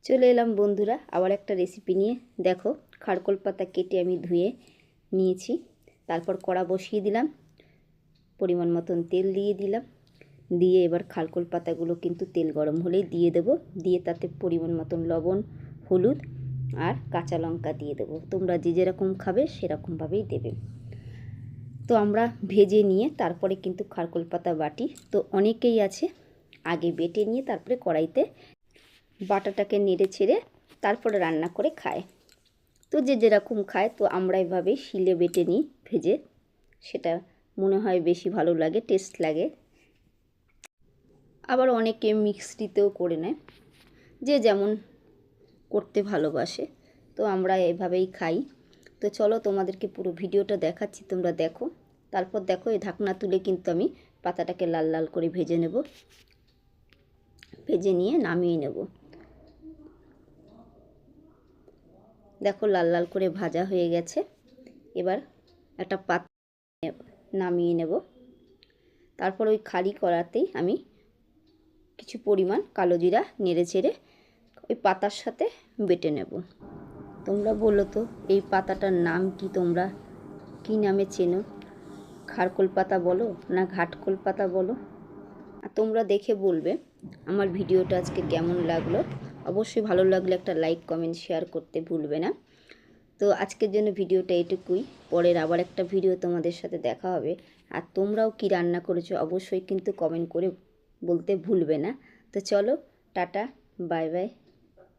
চলে এলাম বন্ধুরা আবার একটা রেসিপি নিয়ে। দেখো, খারকোল পাতা কেটে আমি ধুয়ে নিয়েছি। তারপর কড়া বসিয়ে দিলাম, পরিমাণ মতন তেল দিয়ে দিলাম। দিয়ে এবার খারকোল পাতাগুলো কিন্তু তেল গরম হলেই দিয়ে দেব। দিয়ে তাতে পরিমাণ মতন লবণ, হলুদ আর কাঁচা লঙ্কা দিয়ে দেবো। তোমরা যে যেরকম খাবে সেরকমভাবেই দেবে। তো আমরা ভেজে নিয়ে তারপরে কিন্তু খারকোল পাতা বাটি। তো অনেকেই আছে আগে বেটে নিয়ে তারপরে কড়াইতে বাটাটাকে নেড়ে ছেড়ে তারপরে রান্না করে খায়। তো যে যেরকম খায়, তো আমরা এভাবেই শিলে বেটে নিই ভেজে, সেটা মনে হয় বেশি ভালো লাগে, টেস্ট লাগে। আবার অনেকে মিক্সিতেও করে নেয়, যে যেমন করতে ভালোবাসে। তো আমরা এভাবেই খাই। তো চলো তোমাদেরকে পুরো ভিডিওটা দেখাচ্ছি, তোমরা দেখো। তারপর দেখো, এই ঢাকনা তুলে কিন্তু আমি পাতাটাকে লাল লাল করে ভেজে নেব। ভেজে নিয়ে নামিয়ে নেব। দেখো, লাল লাল করে ভাজা হয়ে গেছে। এবার একটা পাত্র নামিয়ে নেব। তারপর ওই খালি কড়াতেই আমি কিছু পরিমাণ কালো জিরা নেড়ে চেড়ে ওই পাতার সাথে বেটে নেব। তোমরা বলো তো এই পাতাটার নাম কি? তোমরা কি নামে চেনো? খারকোল পাতা বলো না ঘাটকোল পাতা বলো? আর তোমরা দেখে বলবে আমার ভিডিওটা আজকে কেমন লাগলো। অবশ্যই ভালো লাগলে একটা লাইক, কমেন্ট, শেয়ার করতে ভুলবে না। তো আজকের জন্য ভিডিওটা এটুকুই। পরের আবার একটা ভিডিও তোমাদের সাথে দেখা হবে। আর তোমরাও কি রান্না করেছো অবশ্যই কিন্তু কমেন্ট করে বলতে ভুলবে না। তো চলো, টাটা, বাই বাই।